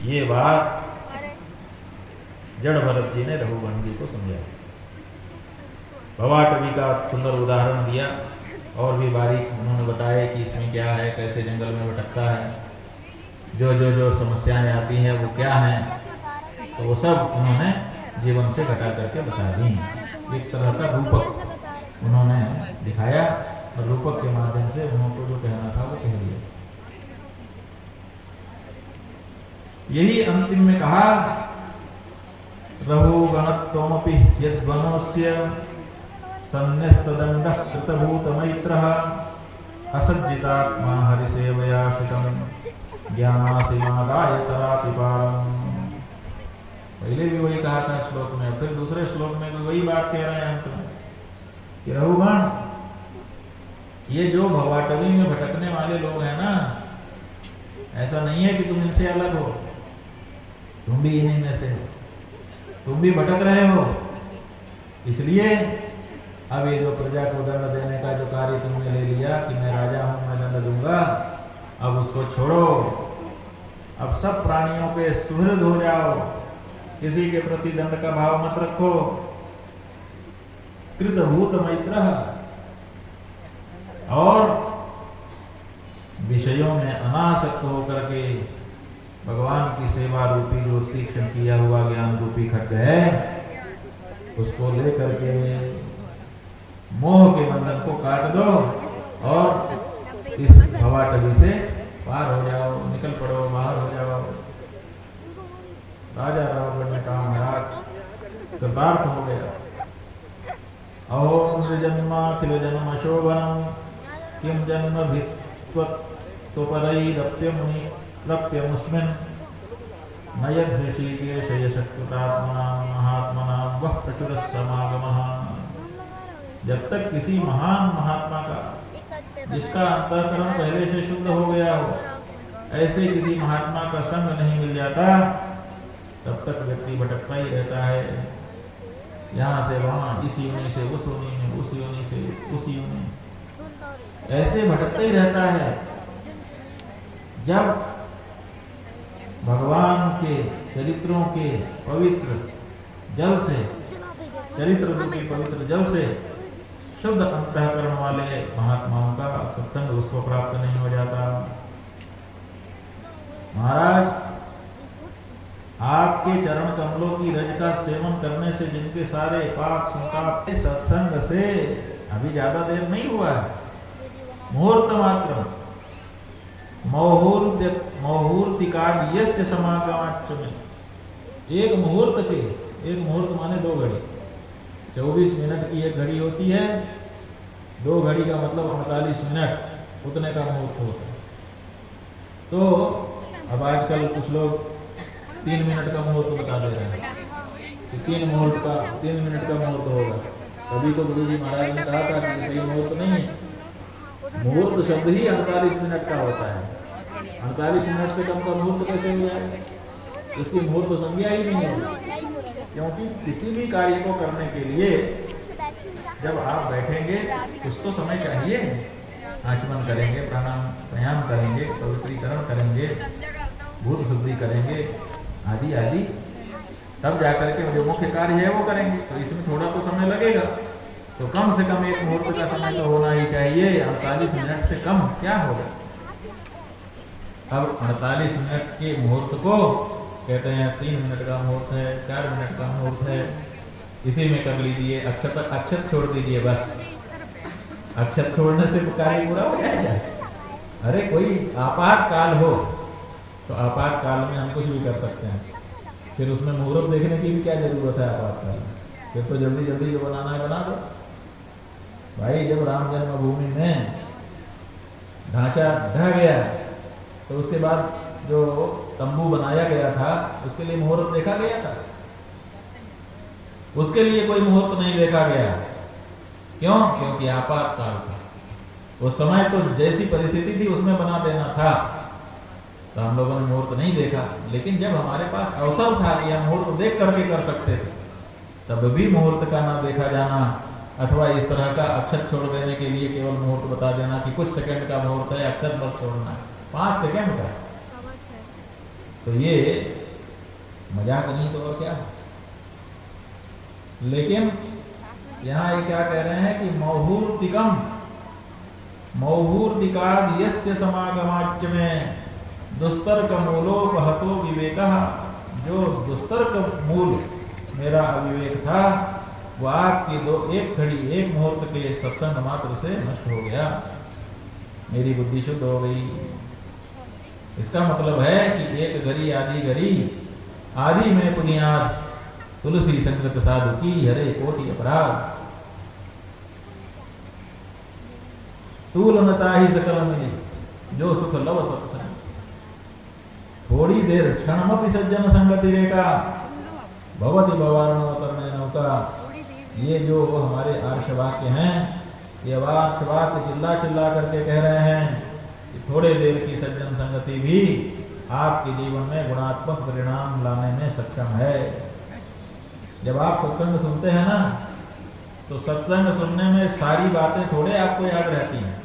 ये बात जड़ भरत जी ने रघुगण जी को समझाई। भवाटवी का सुंदर उदाहरण दिया और भी बारीक उन्होंने बताया कि इसमें क्या है, कैसे जंगल में भटकता है, जो जो जो समस्याएं आती हैं वो क्या हैं, तो वो सब उन्होंने जीवन से घटा करके बता दी। एक तरह का रूपक उन्होंने दिखाया और रूपक के माध्यम से उनको जो कहना था वो कह दिया। यही अंतिम में कहा, रघुगणत्वमपि यद्वनस्य सन्न्यस्तदण्डः कृतभूतमैत्रः असज्जितात्मा हरिसेवया शुकं ज्ञानासिमादाय तरातिपालम्। पहले भी वही कहा था श्लोक में, फिर दूसरे श्लोक में भी वही बात कह रहे हैं अंत में कि रघुगण, ये जो भवाटवी में भटकने वाले लोग हैं ना, ऐसा नहीं है कि तुम इनसे अलग हो, तुम भी इन्हीं में से हो, तुम भी भटक रहे हो। इसलिए अब ये जो प्रजा को दंड देने का जो कार्य तुमने ले लिया कि मैं राजा हूं, मैं दंड दूंगा, अब उसको छोड़ो। अब सब प्राणियों पे सुहृद हो जाओ, किसी के प्रति दंड का भाव मत रखो। कृतभूत मैत्र, और विषयों में अनासक्त होकर के भगवान की सेवा रूपी जो तीक्ष्ण किया हुआ ज्ञान रूपी खड्ग है, उसको लेकर के मोह के बंधन को काट दो और इस भवाटवी से पार हो जाओ, निकल पड़ो, बाहर हो जाओ। राजा रावण ने कहा, महाराज कृतार्थ हो गया। अहो नृजन्माखिल जन्म शोभनम किम जन्म भित्वपरैरप्यमुस्मिन् न यदृषिकेश यशकृतात्मनां महात्मनां वः प्रचुरः समागमः। जब तक किसी महान महात्मा का, जिसका अंतःकरण पहले से शुद्ध हो गया हो, ऐसे किसी महात्मा का संग नहीं मिल जाता, तब तक व्यक्ति भटकता ही रहता है, यहाँ से वहाँ, इस योनि से उस योनि में, उस योनि से उस योनि, ऐसे भटकता ही रहता है। जब भगवान के चरित्रों के पवित्र जल से, चरित्र रूपी पवित्र जल से शुद्ध अंतःकरण वाले महात्माओं का सत्संग उसको प्राप्त नहीं हो जाता। महाराज, आपके चरण कमलों की रज का सेवन करने से जिनके सारे पाप संताप, सत्संग से अभी ज्यादा देर नहीं हुआ है, मुहूर्त मात्र, मुहूर्तिकार्यस्य समागमाच्च में, एक मुहूर्त के, एक मुहूर्त माने 2 घड़ी, 24 मिनट की एक घड़ी होती है, 2 घड़ी का मतलब 48 मिनट, उतने का मुहूर्त होता है। तो अब आजकल कुछ लोग 3 मिनट का मुहूर्त बता दे रहे हैं कि 3 मिनट का मुहूर्त होगा। तभी तो गुरु जी महाराज ने कहा था कि सही मुहूर्त नहीं है, मुहूर्त शब्द ही 48 मिनट का होता है। 48 मिनट से कम का मुहूर्त कैसे हो जाए? इसकी मुहूर्त संज्ञा ही नहीं होगी, क्योंकि किसी भी कार्य को करने के लिए जब आप बैठेंगे कुछ तो समय चाहिए। आचमन करेंगे, प्राणायाम करेंगे, पवित्रीकरण करेंगे, भूत शुद्धि करेंगे, आदि आदि, तब जाकर के जो मुख्य कार्य है वो करेंगे। तो इसमें थोड़ा तो समय लगेगा, तो कम से कम एक मुहूर्त का समय तो होना ही चाहिए। 48 मिनट से कम क्या होगा? अब 48 मिनट के मुहूर्त को कहते हैं 3 मिनट का मुहूर्त है, 4 मिनट का मुहूर्त है, इसी में कर लीजिए। अक्षत छोड़ दीजिए, बस अक्षत छोड़ने से कार्य पूरा हो जाएगा। अरे कोई आपातकाल हो तो आपातकाल में हम कुछ भी कर सकते हैं, फिर उसमें मुहूर्त देखने की भी क्या जरूरत है आपातकाल में? फिर तो जल्दी जल्दी जो बनाना है बना दो भाई। जब राम जन्मभूमि में ढांचा ढह गया तो उसके बाद जो तंबू बनाया गया था उसके लिए मुहूर्त देखा गया था? उसके लिए कोई मुहूर्त नहीं देखा गया। क्यों? क्योंकि आपातकाल था। उस समय तो जैसी परिस्थिति थी उसमें बना देना था, तो हम लोगों ने मुहूर्त नहीं देखा। लेकिन जब हमारे पास अवसर था कि हम मुहूर्त देख करके कर सकते थे, तब भी मुहूर्त का ना देखा जाना, अथवा इस तरह का अक्षत छोड़ देने के लिए केवल मुहूर्त बता देना कि कुछ सेकंड का मुहूर्त है, अक्षत मत छोड़ना, 5 सेकंड का। तो ये मजाक नहीं तो और क्या। लेकिन यहाँ ये क्या कह रहे हैं कि मौहूर्तिकाद यस्य समागमाच्च में दुस्तर्क मूलोपहतो विवेकः, जो दुस्तर्क मूल मेरा अविवेक था वो आपकी एक घड़ी एक मुहूर्त के सत्संग मात्र से नष्ट हो गया, मेरी बुद्धि शुद्ध हो गई। इसका मतलब है कि एक घड़ी आदि में पुनियाद तुलसी संगत साधु की हरे कोटि अपराध, तूलनता ही सकल मिली जो सुख लव सत्संग। थोड़ी देर क्षणमपि सज्जन संगति रेखा भवति भवारणवतरणे नौका, ये जो हमारे आर्ष वाक्य हैं, ये आर्ष वाक्य चिल्ला चिल्ला करके कह रहे हैं कि थोड़े देर की सज्जन संगति भी आपके जीवन में गुणात्मक परिणाम लाने में सक्षम है। जब आप सत्संग सुनते हैं ना, तो सत्संग सुनने में सारी बातें थोड़े आपको याद रहती हैं।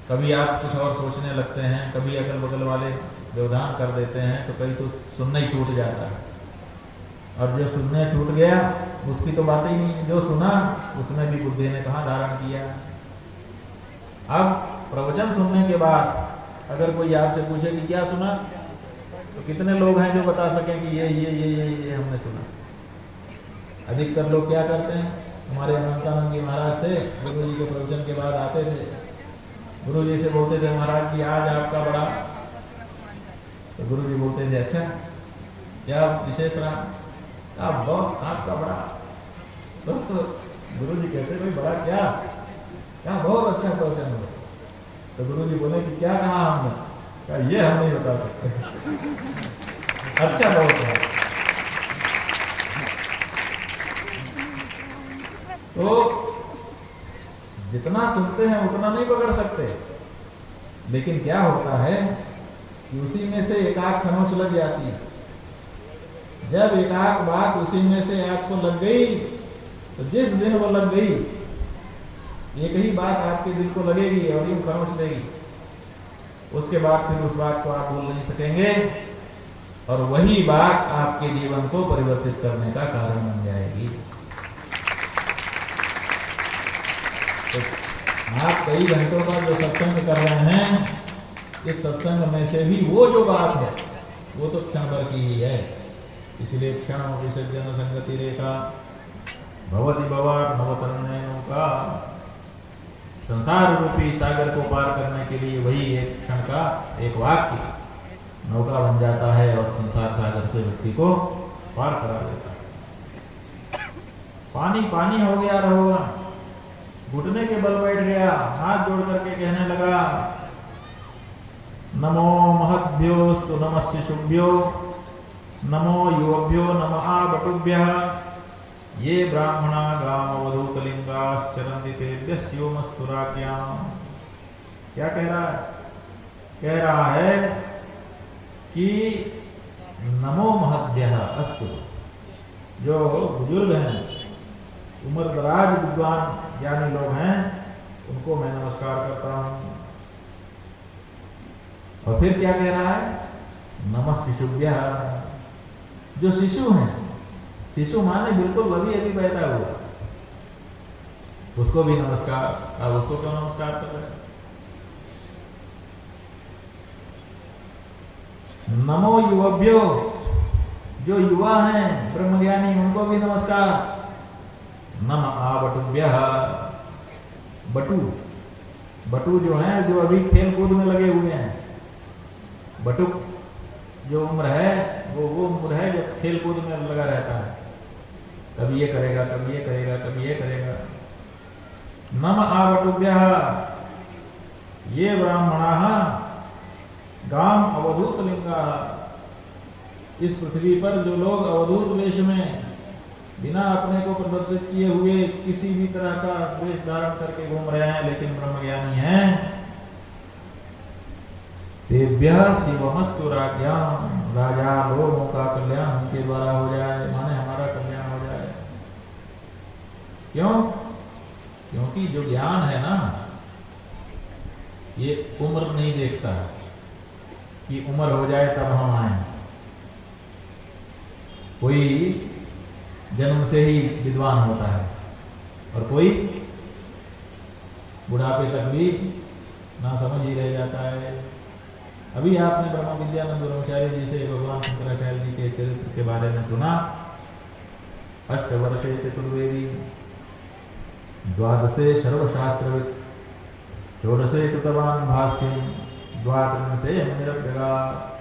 कभी आप कुछ और सोचने लगते हैं, कभी अगल बगल वाले व्यवधान कर देते हैं, तो कहीं तो सुनना ही छूट जाता है। और जो सुनने छूट गया उसकी तो बात ही नहीं, जो सुना उसमें भी बुद्धि ने कहाँ धारण किया। अब प्रवचन सुनने के बाद अगर कोई आपसे पूछे कि क्या सुना, तो कितने लोग हैं जो बता सकें कि ये हमने सुना। अधिकतर लोग क्या करते हैं, हमारे अनंतानंद जी महाराज थे, गुरु जी के प्रवचन के बाद आते थे, गुरु जी से बोलते थे महाराज कि आज आपका बड़ा, तो गुरु जी बोलते थे अच्छा क्या विशेष रहा, आप बहुत आपका बड़ा, तो गुरु जी कहते भाई बड़ा क्या बहुत अच्छा प्रवचन हुआ। तो गुरु जी बोले कि क्या कहा हमने, क्या ये हम नहीं बता सकते अच्छा बहुत है। तो जितना सुनते हैं उतना नहीं पकड़ सकते, लेकिन क्या होता है कि उसी में से एकाक खरोंच लग जाती है। जब एकाक बात उसी में से आपको लग गई, तो जिस दिन वो लग गई एक ही बात आपके दिल को लगेगी और यूं खरोंच लेगी, उसके बाद फिर उस बात को आप भूल नहीं सकेंगे, और वही बात आपके जीवन को परिवर्तित करने का कारण बन जाएगी। तो आप कई घंटों का जो सत्संग कर रहे हैं, इस सत्संग में से भी वो जो बात है वो तो क्षण भर की ही है। इसलिए क्षण विसर्जन संगति रेखा भवति भवार नवतरणे नौका, संसार रूपी सागर को पार करने के लिए वही एक क्षण का एक वाक्य नौका बन जाता है और संसार सागर से व्यक्ति को पार करा देता है। पानी पानी हो गया रहोगा, घुटने के बल बैठ गया, हाथ जोड़ करके कहने लगा नमो महद्भ्योस्तु नमः शिशुभ्यो नमो युवभ्यो नमः बटुभ्यः ये ब्राह्मणा गामवधूतलिंगाश्चरन्ति तेभ्यस्योमस्तु राज्ञाम्। क्या कह रहा है? कह रहा है कि नमो महद्भ्यः अस्तु, जो बुजुर्ग हैं, उम्र दराज विद्वान ज्ञानी लोग हैं, उनको मैं नमस्कार करता हूँ। और फिर क्या कह रहा है? नमः शिशुभ्यः, जो शिशु हैं, शिशु माने बिल्कुल अभी पैदा हुआ, उसको भी नमस्कार। अब उसको क्यों नमस्कार कर रहे? नमो युवभ्यो, जो युवा हैं ब्रह्मज्ञानी, उनको भी नमस्कार। नमः आबटुभ्यः, बटू जो हैं, जो अभी खेल कूद में लगे हुए हैं, बटुक जो उम्र है वो उम्र है जो खेल कूद में लगा रहता है, कभी ये करेगा, कभी ये करेगा, कभी ये करेगा। नम आवटुभ्यः ये ब्राह्मणाः गाम अवधूत लिंगाः, इस पृथ्वी पर जो लोग अवधूत वेश में बिना अपने को प्रदर्शित किए हुए किसी भी तरह का वेश धारण करके घूम रहे हैं लेकिन ब्रह्मज्ञानी हैं, तेभ्यः शिवमस्तु राज्ञाम्, राजा लोगों का कल्याण उनके द्वारा हो जाए, माने हमारा कल्याण हो जाए। क्यों? क्योंकि जो ज्ञान है ना, ये उम्र नहीं देखता है, कि उम्र हो जाए तब हम आए। कोई जन्म से ही विद्वान होता है और कोई बुढ़ापे तक भी ना समझ ही रह जाता है। अभी आपने ब्रह्म विद्यानंद ब्रह्मचारी जी से भगवान शंकराचार्य जी के चरित्र के बारे में सुना। अष्टवर्षे चतुर्वेदी, द्वादशे सर्वशास्त्रवित्, षोडशे कृतवान् भाष्यं, द्वात्रिंशे मुनिरभ्यगात्।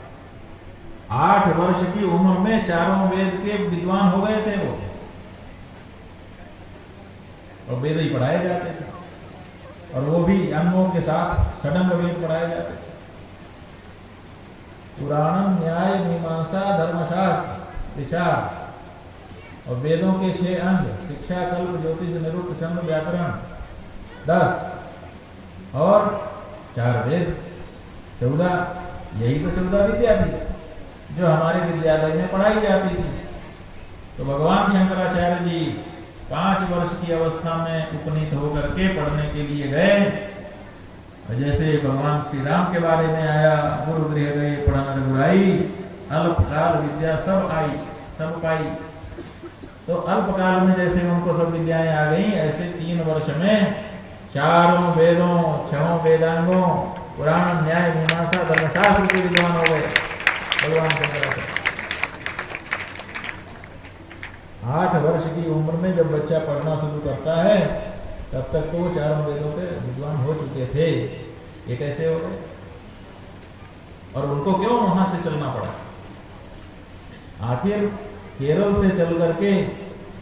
8 वर्ष की उम्र में चारों वेद के विद्वान हो गए थे वो, और वेद ही पढ़ाए जाते थे, और वो भी अंगों के साथ षडंग वेद पढ़ाए जाते थे। पुराणम, न्याय, मीमांसा, धर्मशास्त्र, विचार, और वेदों के 6 अंग शिक्षा, कल्प, ज्योतिष, निरुक्त, छंद, व्याकरण 10, और 4 वेद 14। यही तो 14 विद्या थी जो हमारे विद्यालय में पढ़ाई जाती थी। तो भगवान शंकराचार्य जी 5 वर्ष की अवस्था में उपनीत होकर के पढ़ने के लिए गए। और जैसे भगवान श्री राम के बारे में आया, गुरु गृह गए पढ़न रघुराई, अल्पकाल विद्या सब आई सब पाई। तो अल्पकाल में जैसे उनको सब विद्याएं आ गई, ऐसे 3 वर्ष में चारों वेदों, 6 वेदांगों, पुराण, न्याय, मीमांसा, धर्मशास्त्र के विद्वान हो गए भगवान शंकराचार्य। 8 वर्ष की उम्र में जब बच्चा पढ़ना शुरू करता है, तब तक तो वो चारों वेदों के विद्वान हो चुके थे। ये कैसे हो गए? और उनको क्यों वहां से चलना पड़ा? आखिर केरल से चल करके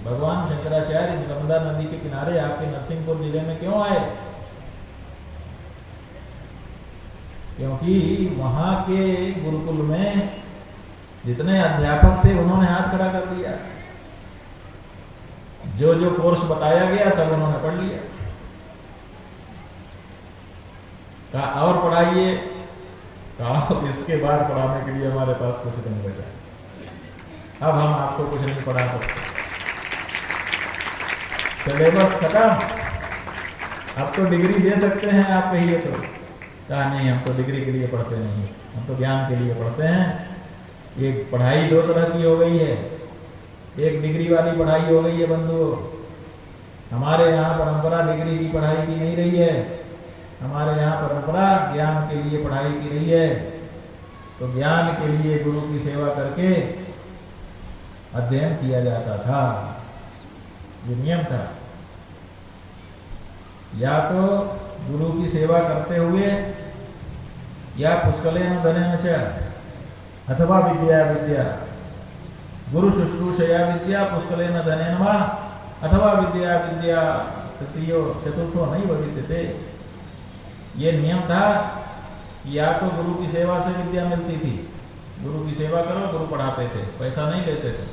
भगवान शंकराचार्य नर्मदा नदी के किनारे आपके नरसिंहपुर जिले में क्यों आए? क्योंकि वहां के गुरुकुल में जितने अध्यापक थे उन्होंने हाथ खड़ा कर दिया। जो जो कोर्स बताया गया सब उन्होंने पढ़ लिया। कहा और पढ़ाइए, कहा इसके बाद पढ़ाने के लिए हमारे पास कुछ नहीं बचा, अब हम आपको कुछ नहीं पढ़ा सकते, सिलेबस खत्म, अब तो डिग्री दे सकते हैं आप कहिए तो। कहा नहीं, हम तो डिग्री के लिए पढ़ते नहीं, हम तो ज्ञान के लिए पढ़ते हैं। एक पढ़ाई 2 तरह की हो गई है, एक डिग्री वाली पढ़ाई हो गई है बंधुओं। हमारे यहाँ परंपरा डिग्री की पढ़ाई की नहीं रही है, हमारे यहाँ परंपरा ज्ञान के लिए पढ़ाई की रही है। तो ज्ञान के लिए गुरु की सेवा करके अध्ययन किया जाता था, ये नियम था। या तो गुरु की सेवा करते हुए, या पुष्कलेन धनेन च, अथवा विद्या विद्या, गुरु शुश्रूषया विद्या पुष्कलेन धनेन वा, अथवा विद्या विद्या तृतीयो चतुर्थो नहीं विद्यते। ये नियम था कि या तो गुरु की सेवा से विद्या मिलती थी, गुरु की सेवा करो, गुरु पढ़ाते थे, पैसा नहीं लेते थे,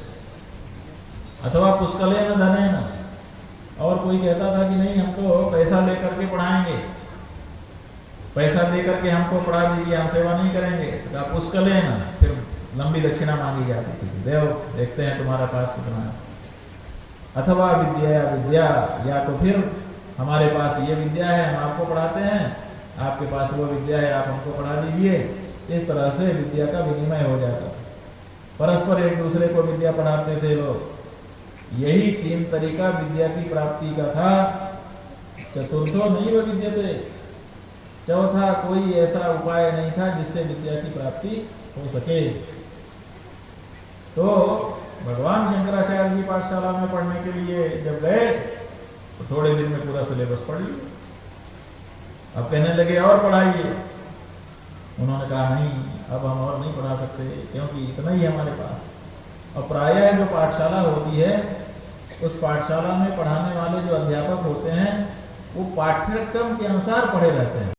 अथवा पुष्कलेन धनेन, और कोई कहता था कि नहीं हम तो पैसा लेकर के पढ़ाएंगे, पैसा देकर के हमको पढ़ा दीजिए, हम सेवा नहीं करेंगे। तो पुष्कलेन, फिर लंबी दक्षिणा मांगी जाती थी, देव देखते हैं तुम्हारा पास कितना है। अथवा विद्या विद्या, या तो फिर हमारे पास ये विद्या है हम आपको पढ़ाते हैं, आपके पास वो विद्या है आप हमको पढ़ा दीजिए। इस तरह से विद्या का विनिमय हो जाता, परस्पर एक दूसरे को विद्या पढ़ाते थे लोग। यही 3 तरीका विद्या की प्राप्ति का था। चतुर्थो नहीं वह विद्यते, चौथा कोई ऐसा उपाय नहीं था जिससे विद्या की प्राप्ति हो सके। तो भगवान शंकराचार्य की पाठशाला में पढ़ने के लिए जब गए तो थोड़े दिन में पूरा सिलेबस पढ़ लिया। अब कहने लगे और पढ़ाइए, उन्होंने कहा नहीं अब हम और नहीं पढ़ा सकते, क्योंकि इतना ही हमारे पास। और प्रायः जो पाठशाला होती है उस पाठशाला में पढ़ाने वाले जो अध्यापक होते हैं वो पाठ्यक्रम के अनुसार पढ़े रहते हैं।